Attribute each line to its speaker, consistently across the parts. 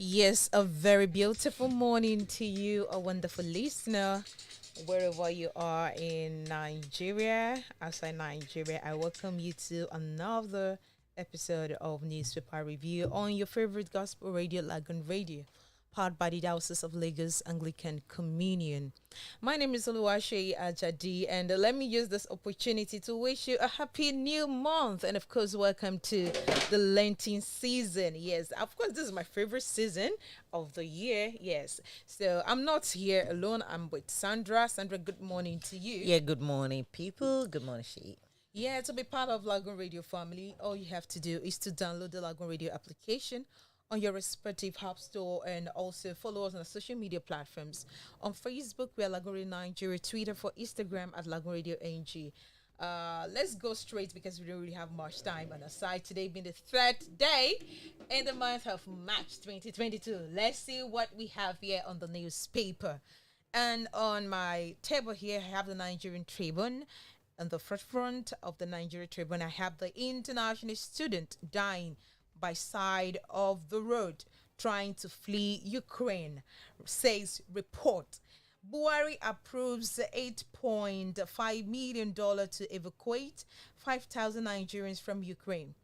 Speaker 1: Yes, a very beautiful morning to you, a wonderful listener, wherever you are in Nigeria, outside Nigeria. I welcome you to another episode of Newspaper Review on your favorite gospel radio, Lagoon Radio, powered by the Diocese of Lagos Anglican Communion. My name is Olumakaiye Ajadi, and let me use this opportunity to wish you a happy new month. And of course, welcome to the Lenten season. Yes, of course, this is my favorite season of the year. Yes, so I'm not here alone. I'm with Sandra. Sandra, good morning to you.
Speaker 2: Yeah, good morning, people. Good morning, She.
Speaker 1: Yeah, to be part of Lagoon Radio family, all you have to do is to download the Lagoon Radio application on your respective app store and also follow us on the social media platforms. On Facebook, we are Lagoon Radio Nigeria, Twitter for Instagram at Lagoonradio.Ng. Let's go straight because we don't really have much time on our side. Today being the third day in the month of March 2022. Let's see what we have here on the newspaper. And on my table here, I have the Nigerian Tribune. On the front of the Nigeria Tribune, I have the international student dying by side of the road trying to flee Ukraine, says report. Buhari approves $8.5 million to evacuate 5,000 Nigerians from Ukraine.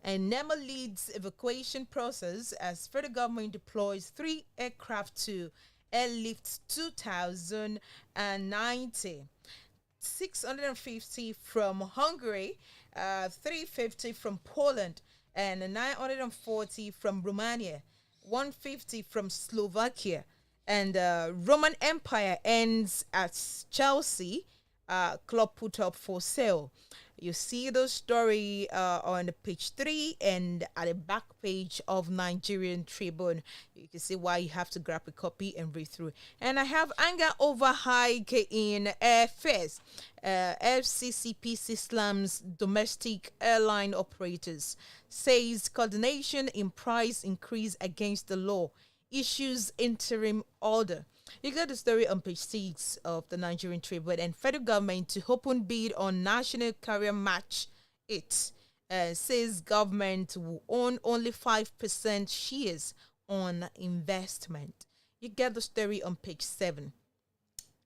Speaker 1: And NEMA leads evacuation process as federal government deploys 3 aircraft to airlift 2090. 650 from Hungary, 350 from Poland, and 940 from Romania, 150 from Slovakia. And Roman Empire ends at Chelsea, club put up for sale. You see the story on page 3 and at the back page of Nigerian Tribune. You can see why you have to grab a copy and read through. And I have anger over hike in airfares. FCCPC slams domestic airline operators. Says coordination in price increase against the law. Issues interim order. You got the story on page 6 of the Nigerian Tribune. And federal government to open bid on national carrier match it. Says government will own only 5% shares on investment. You get the story on page 7.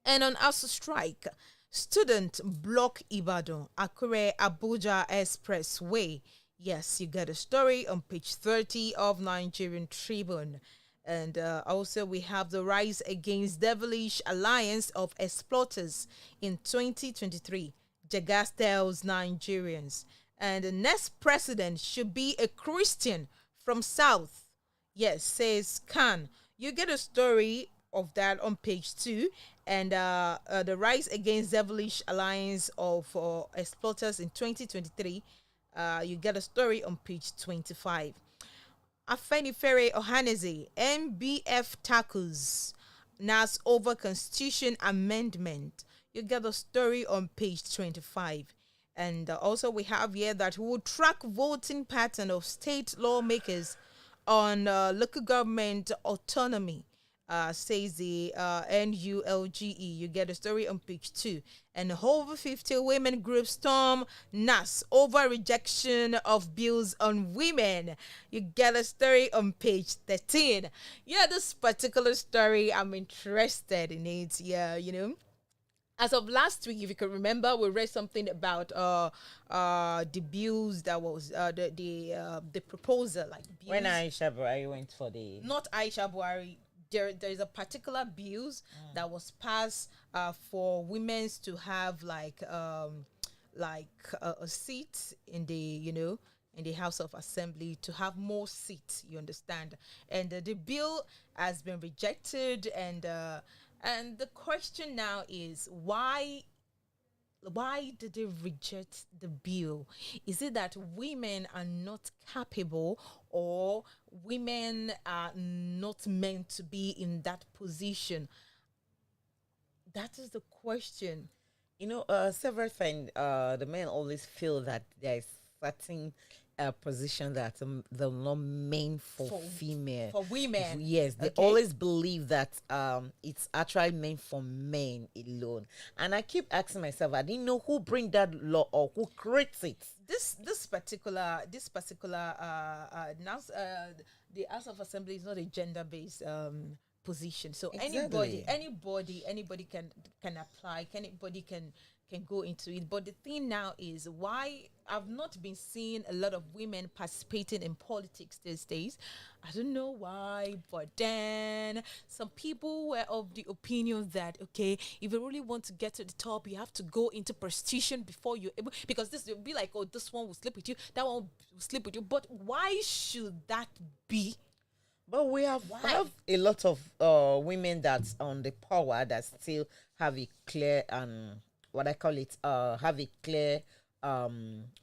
Speaker 1: And on ASU strike, student block Ibadan, Akure Abuja Expressway. Yes, you get a story on page 30 of Nigerian Tribune. And also, we have the rise against devilish alliance of exploiters in 2023. Jagas tells Nigerians. And the next president should be a Christian from South. Yes, says Khan. You get a story of that on page 2. And the rise against devilish alliance of exploiters in 2023. You get a story on page 25. Afenifere Ohaneze, MBF tackles NAS over Constitution Amendment. You get the story on page 25. And also we have here that we will track voting pattern of state lawmakers on local government autonomy. Says the NULGE. You get a story on page 2. And over 50 women groups storm NAS over rejection of bills on women. You get a story on page 13. Yeah, this particular story, I'm interested in it. Yeah, as of last week, if you can remember, we read something about the bills that was the proposal, like bills.
Speaker 2: When Aisha Buhari went for the
Speaker 1: Not Aisha Buhari. There is a particular bills that was passed for women to have like a seat in the in the House of Assembly, to have more seats. You understand? And the bill has been rejected, and the question now is why did they reject the bill? Is it that women are not capable, or women are not meant to be in that position? That is the question.
Speaker 2: several times the men always feel that there is certain a position that the not meant for
Speaker 1: For-
Speaker 2: female.
Speaker 1: for women.
Speaker 2: Yes, they
Speaker 1: Okay.
Speaker 2: always believe that it's actually meant for men alone. And I keep asking myself, I didn't know who bring that law or who creates it.
Speaker 1: This particular the House of Assembly is not a gender based position. So
Speaker 2: Exactly.
Speaker 1: anybody can apply. Anybody can go into it. But the thing now is why I've not been seeing a lot of women participating in politics these days. I don't know why, but then some people were of the opinion that okay, if you really want to get to the top, you have to go into prostitution before you able, because this will be like, oh, this one will sleep with you, that one will sleep with you. But why should that be?
Speaker 2: But we have a lot of women that's on the power that still have a clear what I call it have a clear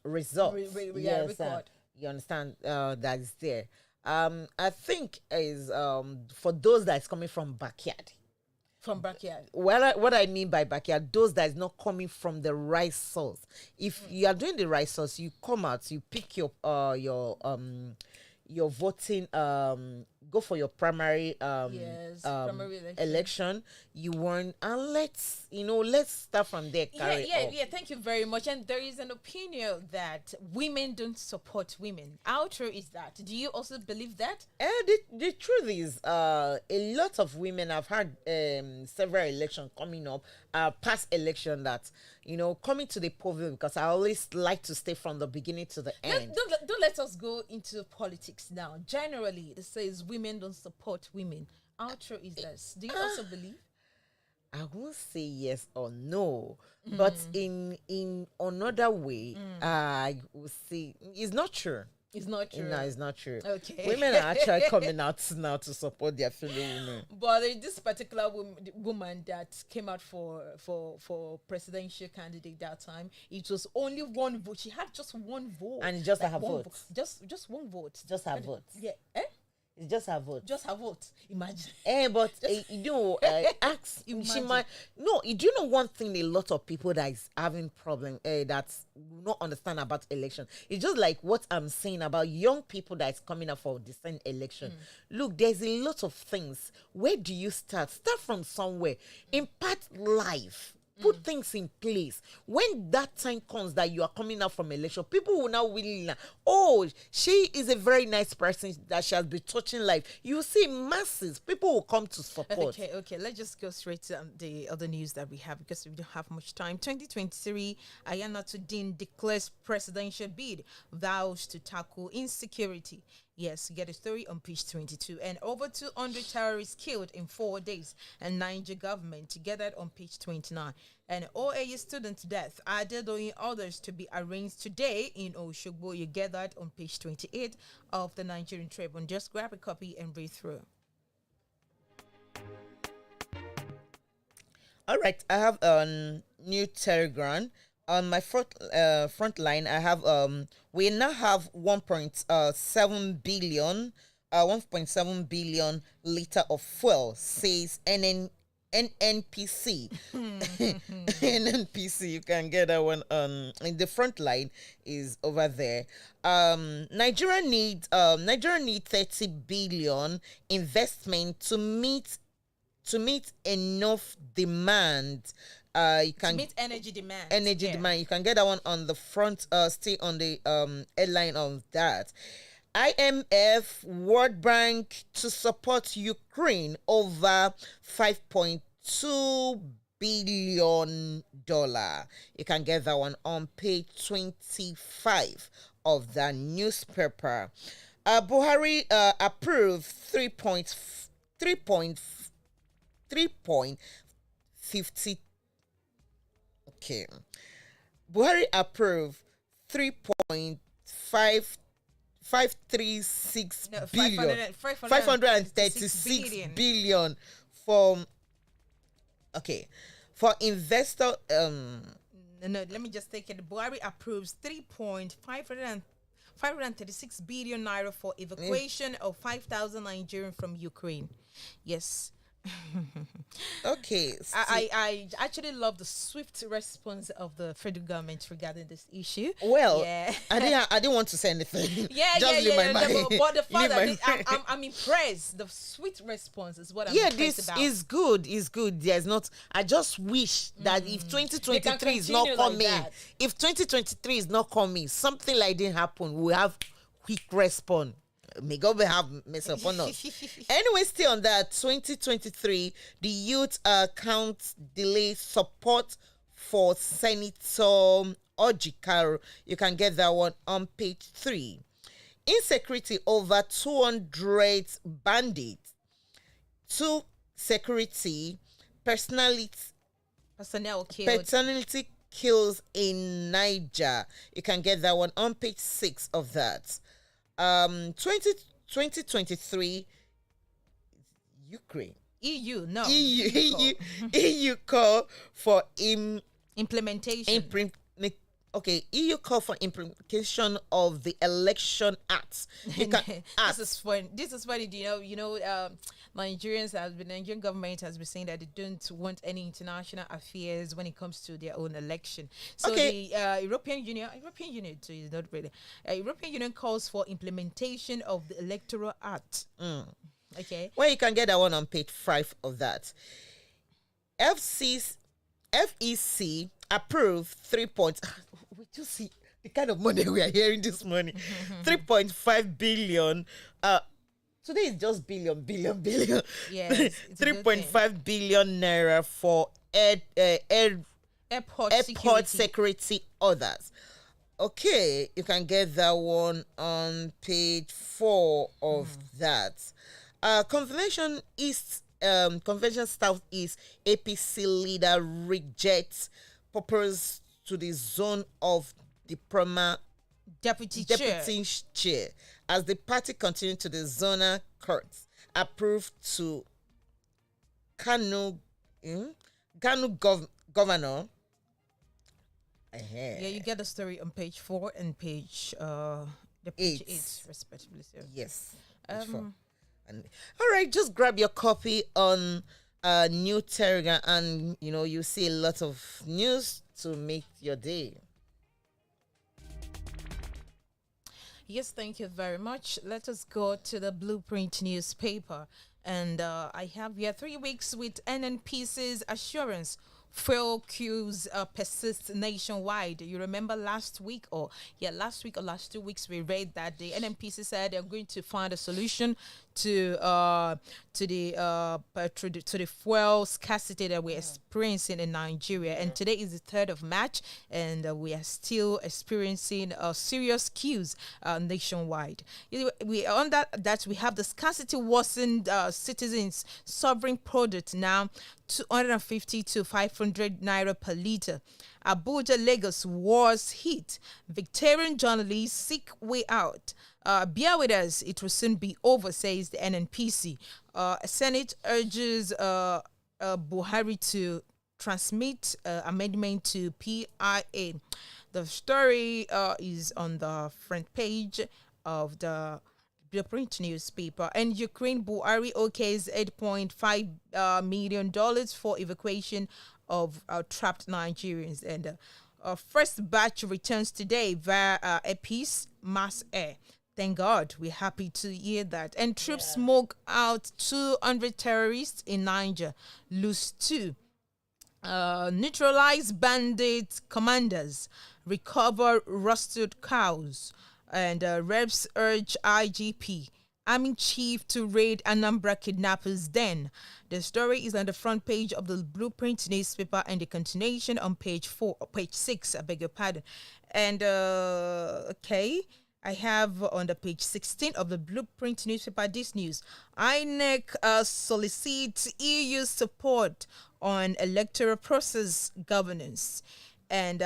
Speaker 2: result.
Speaker 1: Record.
Speaker 2: You understand that is there. I think is for those that is coming from backyard.
Speaker 1: From backyard.
Speaker 2: What I mean by backyard, those that is not coming from the right source. If you are doing the right source, you come out, you pick your voting go for your primary
Speaker 1: primary
Speaker 2: election. You won, and let's start from there. Carry on.
Speaker 1: Yeah. Thank you very much. And there is an opinion that women don't support women. How true is that? Do you also believe that?
Speaker 2: The truth is, a lot of women have had several elections coming up, past election that coming to the podium, because I always like to stay from the beginning to the end.
Speaker 1: Don't let us go into politics now. Generally, it says women don't support women. How true is this? Do you also believe?
Speaker 2: I won't say yes or no, but in another way, I will say it's not true.
Speaker 1: It's not true.
Speaker 2: No, it's not true.
Speaker 1: Okay.
Speaker 2: Women are actually coming out now to support their fellow women.
Speaker 1: But this particular woman that came out for presidential candidate that time, it was only one vote. She had just one vote.
Speaker 2: And just
Speaker 1: Like
Speaker 2: her
Speaker 1: one
Speaker 2: vote.
Speaker 1: Just one vote.
Speaker 2: Just her vote.
Speaker 1: Yeah.
Speaker 2: It's just her vote.
Speaker 1: Just her vote. Imagine.
Speaker 2: But ask she
Speaker 1: Imagine.
Speaker 2: might no. Do you know one thing? A lot of people that is having problem that will not understand about election. It's just like what I'm saying about young people that is coming up for the same election. Look, there's a lot of things. Where do you start? Start from somewhere. Impact life. Put things in place. When that time comes that you are coming out from election, people will now really learn. Oh, she is a very nice person that she has been touching life. You will see masses. People will come to support.
Speaker 1: Okay. Let's just go straight to the other news that we have because we don't have much time. 2023, Ayana Tudin declares presidential bid, vows to tackle insecurity. Yes, you get a story on page 22. And over 200 terrorists killed in 4 days. And Niger government gathered on page 29. And OAU student death added on others to be arraigned today in Oshogbo. You get that on page 28 of the Nigerian Tribune. Just grab a copy and read through.
Speaker 2: All right, I have a new telegram. On my front line, I have we now have 1.7 billion 1.7 billion liter of fuel, says NNPC. NNPC, you can get that one in the front line is over there. Nigeria need 30 billion investment to meet enough demand. You can
Speaker 1: meet energy demand.
Speaker 2: Demand. You can get that one on the front. Stay on the headline of that. IMF, World Bank to support Ukraine over $5.2 billion. You can get that one on page 25 of the newspaper. Buhari approved 3.50. Okay. Buhari approved 3.536 billion. 536 billion for investor
Speaker 1: No, let me just take it. Buhari approves 3.536 billion naira for evacuation of 5,000 Nigerians from Ukraine. Yes.
Speaker 2: Okay.
Speaker 1: I actually love the swift response of the federal government regarding this issue.
Speaker 2: Well,
Speaker 1: Yeah.
Speaker 2: I didn't want to say anything.
Speaker 1: Yeah,
Speaker 2: Just leave my mind.
Speaker 1: but the
Speaker 2: Leave
Speaker 1: fact
Speaker 2: my
Speaker 1: that I'm impressed. The swift response is what I'm
Speaker 2: yeah,
Speaker 1: impressed
Speaker 2: this
Speaker 1: about.
Speaker 2: is good. Is good. There's not. I just wish that if
Speaker 1: They
Speaker 2: 2023
Speaker 1: can
Speaker 2: is not
Speaker 1: continue like
Speaker 2: coming,
Speaker 1: that.
Speaker 2: if 2023 is not coming, something like didn't happen. We have quick response. May God have mercy upon us. Anyway, still on that, 2023, the youth count delay support for Senator Ojikaru. You can get that one on page 3. Insecurity over 200 bandits. 2 security
Speaker 1: Personnel killed.
Speaker 2: personality kills in Niger. You can get that one on page 6 of that. 2023 Ukraine.
Speaker 1: EU, no.
Speaker 2: EU call for
Speaker 1: Implementation.
Speaker 2: EU call for implementation of the Election Act. You can
Speaker 1: This is funny. This is funny. Nigerian government has been saying that they don't want any international affairs when it comes to their own election. So the European Union too is not really. European Union calls for implementation of the Electoral Act. Okay.
Speaker 2: Well, you can get that one on page 5 of that. FEC approved 3 points. We just see the kind of money we are hearing this morning. 3.5 billion. Today is just billion.
Speaker 1: Yes.
Speaker 2: 3.5 billion naira for airport security orders. Okay, you can get that one on page 4 of that. Convention Southeast APC leader rejects purpose to the zone of diploma
Speaker 1: Deputy
Speaker 2: chair as the party continued to the zonal courts approved to Kano governor.
Speaker 1: Yeah, you get the story on page 4 and page page 8 respectively. So.
Speaker 2: Yes. Page 4. And all right, just grab your copy on New Terriga, and you see a lot of news to make your day.
Speaker 1: Yes, thank you very much. Let us go to the Blueprint newspaper. And I have here 3 weeks with NNPC's assurance. Fuel queues persist nationwide. You remember last week or last 2 weeks we read that the NNPC said they're going to find a solution to the fuel scarcity that we're experiencing in Nigeria. And today is the 3rd of March, and we are still experiencing serious queues nationwide. We under that we have the scarcity worsened citizens sovereign product now 250 to 500 naira per liter. Abuja, Lagos wars heat. Victorian journalists seek way out. Bear with us, it will soon be over, says the NNPC. Senate urges Buhari to transmit amendment to PIA. The story is on the front page of the Blueprint newspaper. And Ukraine, Buhari okays $8.5 million for evacuation of trapped Nigerians. And first batch returns today via a peace mass air. Thank God, we're happy to hear that. And troops smoke out 200 terrorists in Niger, lose 2. Neutralize bandit commanders, recover rusted cows. And Rev'd urge IGP, Army Chief, to raid Anambra kidnappers den. The story is on the front page of the Blueprint newspaper, and the continuation on page 6, I beg your pardon. And I have on the page 16 of the Blueprint newspaper this news. INEC solicits EU support on electoral process governance. And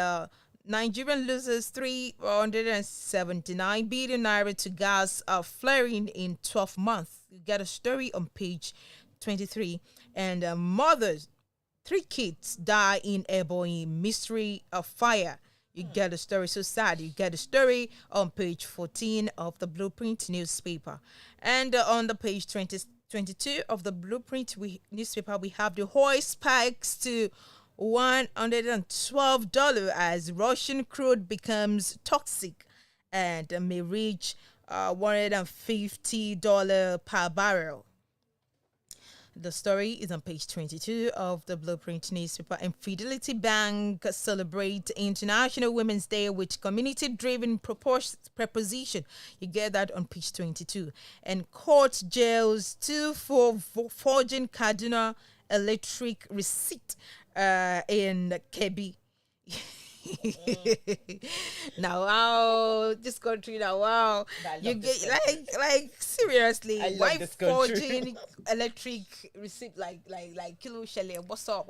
Speaker 1: Nigerian loses 379 billion naira to gas flaring in 12 months. You get a story on page 23. And mothers, 3 kids die in Ebonyi mystery of fire. You get a story, so sad. You get a story on page 14 of the Blueprint newspaper. And on the page 22 of the Blueprint newspaper, we have the oil spikes to $112 as Russian crude becomes toxic and may reach $150 per barrel. The story is on page 22 of the Blueprint newspaper. And Fidelity Bank celebrates International Women's Day with community-driven proposition. You get that on page 22. And court jails 2 for forging Kaduna electric receipt in Kebbi. Now, wow, this country now, wow, you get like seriously, why forging electric receipt like kilo shelle? What's up?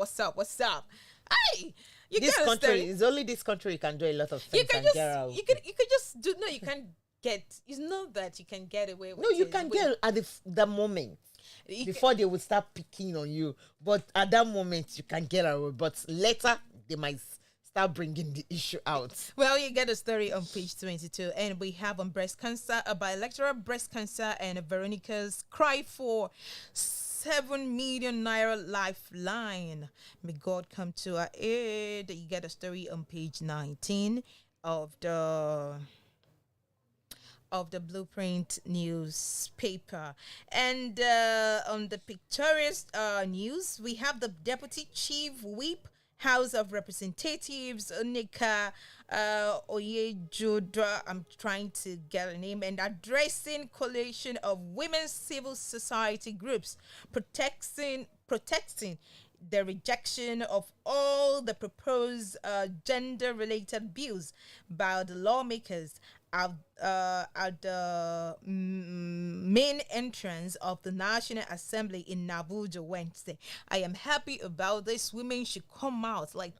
Speaker 1: Hey, you
Speaker 2: this country is only this country you can do a lot of things.
Speaker 1: You can just do. No, you can't get. It's not that you can get away with.
Speaker 2: No, you can get at the moment. Before they would start picking on you, but at that moment you can get away. But later they might start bringing the issue out.
Speaker 1: Well, you get a story on page 22, and we have on breast cancer, bilateral breast cancer, and Veronica's cry for 7 million naira lifeline. May God come to our aid. You get a story on page 19 of the Blueprint newspaper. And on the pictorial news, we have the Deputy Chief Whip, House of Representatives, Nika Oyejoda, I'm trying to get a name, and addressing coalition of women's civil society groups, protecting the rejection of all the proposed gender-related bills by the lawmakers at the main entrance of the National Assembly in Abuja Wednesday. I am happy about this. Women should come out. I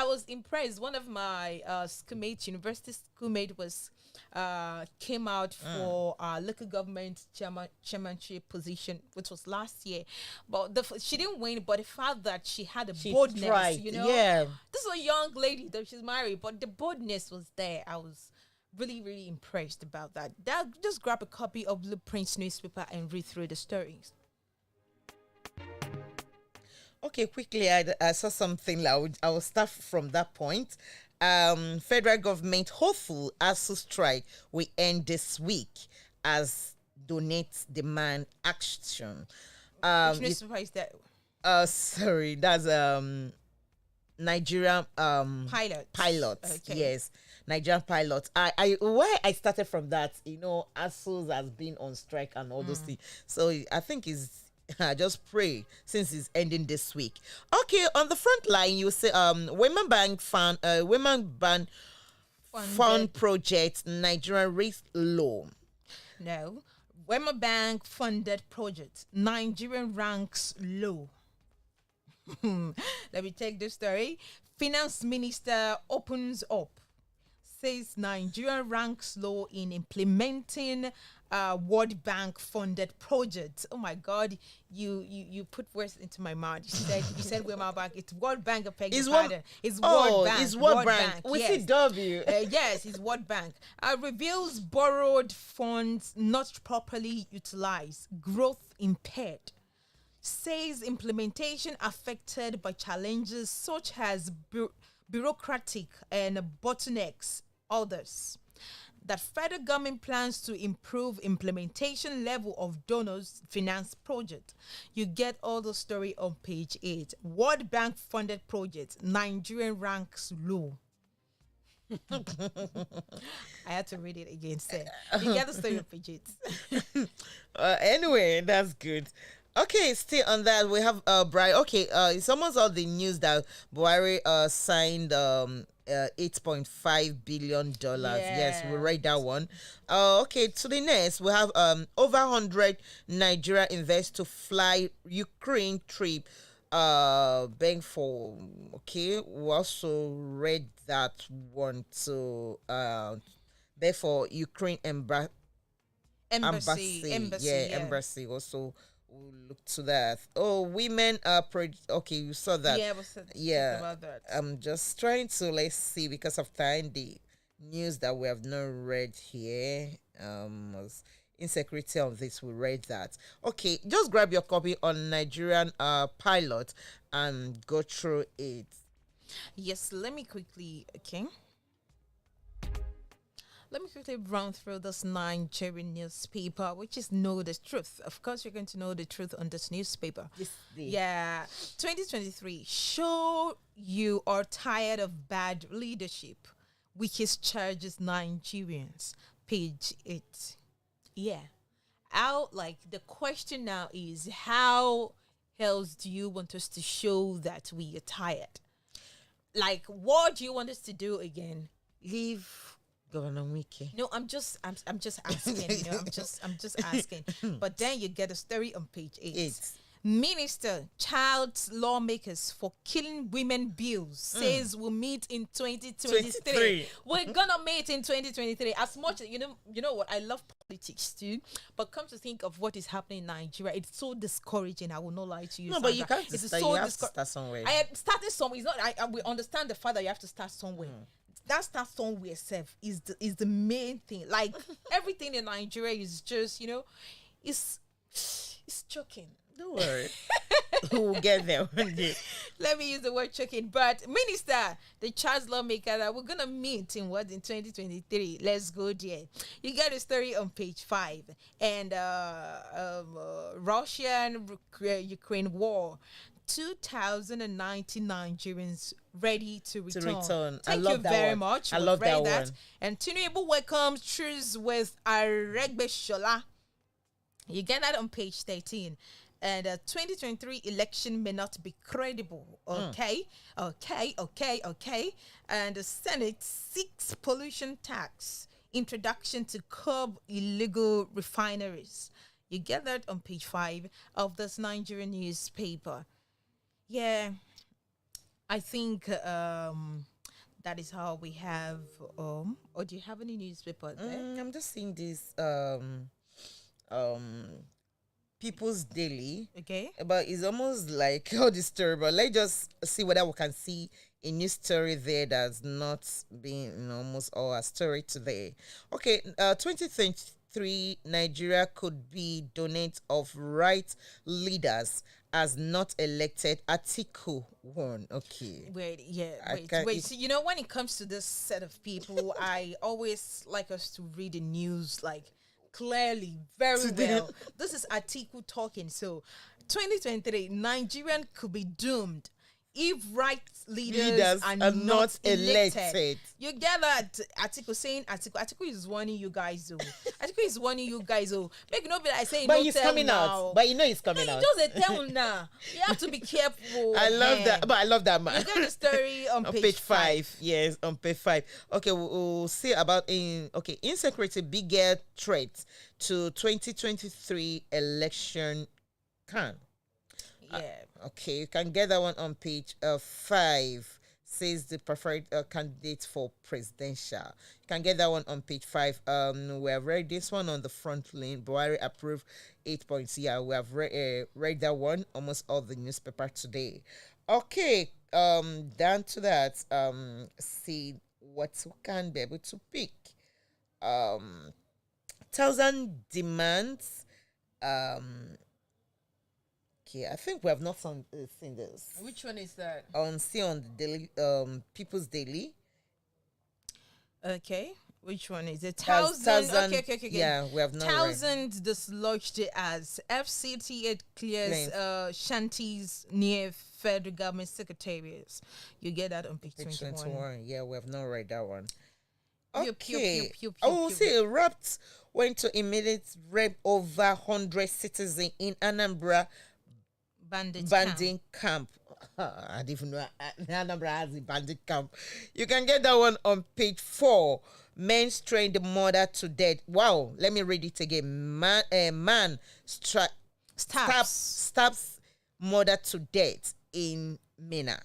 Speaker 1: was impressed. One of my university schoolmates was came out for local government chairmanship position, which was last year. But she didn't win, but the fact that she had a boldness,
Speaker 2: tried. Yeah.
Speaker 1: This is a young lady that she's married, but the boldness was there. I was really, really impressed about that. Just grab a copy of Blueprint's newspaper and read through the stories.
Speaker 2: Okay, quickly, I saw something. I will start from that point. Federal government hopeful ASU strike will end this week as donate demand action.
Speaker 1: Which newspaper is that?
Speaker 2: Sorry, that's Nigerian
Speaker 1: Pilot.
Speaker 2: Okay. Yes, Nigerian pilots. Why I started from that, ASUS has been on strike and all those things. So I think I just pray since it's ending this week. Okay, on the front line, you say Women Bank Fund project Nigerian raise low.
Speaker 1: No, Women Bank funded project Nigerian ranks low. Let me take this story. Finance Minister opens up, says Nigeria ranks low in implementing World Bank funded projects. Oh my God, you put words into my mouth. You said Women Bank. It's World Bank. It's World Bank.
Speaker 2: It's World Bank. We see W.
Speaker 1: Yes, it's World Bank. Reveals borrowed funds not properly utilized. Growth impaired. Says implementation affected by challenges such as bureaucratic and bottlenecks. Others. That federal government plans to improve implementation level of donors finance project. You get all the story on page 8. World Bank funded project. Nigerian ranks low. I had to read it again. Say you get the story on page 8.
Speaker 2: Anyway, that's good. Okay, still on that, we have Brian. Okay, it's almost all the news that Buhari signed $8.5 billion. Yes, we'll write that one. Okay, to the next, we have over 100 Nigeria invest to fly Ukraine trip. Bank for we also read that one to therefore Ukraine embassy. Embassy also. We'll look to that. Oh, women are okay. You saw that.
Speaker 1: Yeah, about that.
Speaker 2: I'm just trying to let's see because of time the news that we have not read here. insecurity on this. We read that. Okay, just grab your copy on Nigerian Pilot and go through it.
Speaker 1: Yes, let me quickly, okay. Let me quickly run through this Nigerian newspaper, which is Know the Truth. Of course, you're going to know the truth on this newspaper. Yeah. 2023. Show you are tired of bad leadership, which charges Nigerians. Page 8. Yeah. The question now is, how else do you want us to show that we are tired? Like, what do you want us to do again?
Speaker 2: Leave Governor Wike.
Speaker 1: No, I'm just asking. I'm just asking. But then you get a story on page 8. Minister, child lawmakers for killing women bills says we'll meet in 2023. We're gonna meet in 2023. As much as you know what, I love politics too. But come to think of what is happening in Nigeria, it's so discouraging. I will not lie to you.
Speaker 2: No,
Speaker 1: Sandra.
Speaker 2: but you can't.
Speaker 1: It's
Speaker 2: you have to start somewhere.
Speaker 1: I am starting somewhere. It's not. We understand the fact that you have to start somewhere. That start somewhere self is the main thing. Like everything in Nigeria is just it's choking.
Speaker 2: Don't worry. We'll get there one day.
Speaker 1: Let me use the word choking. But minister, the child lawmaker that we're gonna meet in 2023. Let's go there. You get a story on page 5. And Russia-Ukraine war. 2,090 Nigerians ready to return. Thank you very much.
Speaker 2: I love that one.
Speaker 1: And Tinubu welcomes truce with Archbishop. You get that on page 13. And 2023 election may not be credible. Okay. And the Senate seeks pollution tax introduction to curb illegal refineries. You get that on page 5 of this Nigerian newspaper. Yeah, I think that is how we have. Or do you have any newspaper there?
Speaker 2: I'm just seeing this People's Daily.
Speaker 1: Okay,
Speaker 2: but it's almost like all this story. But let's just see whether we can see a new story there that's not being almost all a story today. Okay, 2023 Nigeria could be donate of right leaders as not elected. Article 1. Okay.
Speaker 1: Wait. So, when it comes to this set of people, I always like us to read the news clearly, very well. This is Article talking. So, 2023, Nigerian could be doomed if right leaders are not elected. You get that article saying article is warning you guys. Article is warning you guys. Make no be like saying.
Speaker 2: But he's coming out. But he's coming out.
Speaker 1: Just a tell now. You have to be careful.
Speaker 2: I love that. But I love that man.
Speaker 1: You get the story on
Speaker 2: page 5. Yes, on page 5. Okay, we'll see about insecurity bigger threat to 2023 election can.
Speaker 1: Yeah.
Speaker 2: Okay, you can get that one on page 5. Says the preferred candidate for presidential. You can get that one on page 5. We have read this one on the front lane. Buhari approved 8 points. Yeah, we have read that one. Almost all the newspaper today. Okay, down to that. See what we can be able to pick. 1,000 demands. Okay, I think we have not seen this.
Speaker 1: Which one is that?
Speaker 2: On the daily, People's Daily.
Speaker 1: Okay, which one is it? 1,000. Okay.
Speaker 2: Yeah, we have not.
Speaker 1: 1,000 dislodged as FCT clears shanties near federal government secretariats. You get that on page 21.
Speaker 2: Yeah, we have not read that one.
Speaker 1: Okay.
Speaker 2: See, Rev'd went to immediate rape over 100 citizens in Anambra bandit camp. I didn't even know Anambra has a bandit camp. You can get that one on page 4. Men strained mother to death. Wow, let me read it again. Man stabs mother to death in Mina.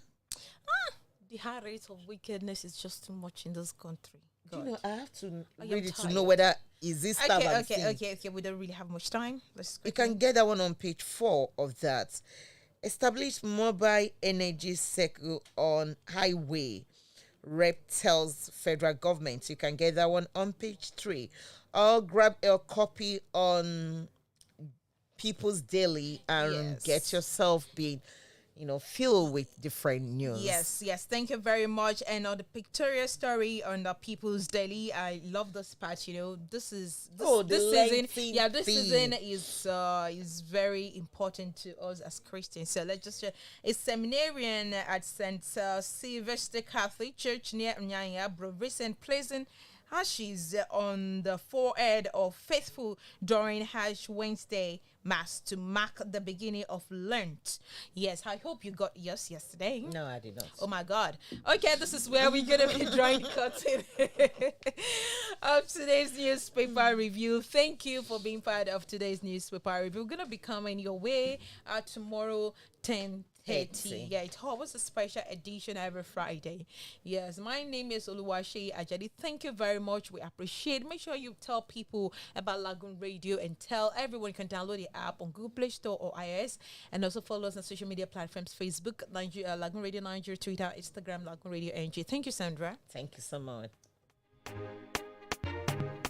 Speaker 1: The high rate of wickedness is just too much in this country. God.
Speaker 2: I have to read it to know whether is this stuff.
Speaker 1: Okay. We don't really have much time.
Speaker 2: You can get that one on page 4 of that. Establish mobile energy circle on highway. Rev'd tells federal government. You can get that one on page 3. Or grab a copy on People's Daily and get yourself being, filled with different news.
Speaker 1: Yes. Thank you very much. And on the pictorial story on the People's Daily, I love this part. This is this season. Yeah, this season is very important to us as Christians. So let's just share. A seminarian at St. Sylvester Catholic Church near Nyanya, recent placing ashes on the forehead of faithful during Ash Wednesday Mass to mark the beginning of Lent. Yes, I hope you got yours yesterday.
Speaker 2: No, I did not.
Speaker 1: Oh my God. Okay, this is where we're going to be drawing the curtain of today's newspaper review. Thank you for being part of today's newspaper review. We're going to be coming your way tomorrow, 10:30. Yeah, it's always a special edition every Friday. Yes, my name is Olumakaiye Ajadi. Thank you very much. We appreciate it. Make sure you tell people about Lagoon Radio and tell everyone you can download the app on Google Play Store or iOS, and also follow us on social media platforms: Facebook, Lagoon Radio Nigeria, Twitter, Instagram, Lagoon Radio.Ng. Thank you, Sandra.
Speaker 2: Thank you so much.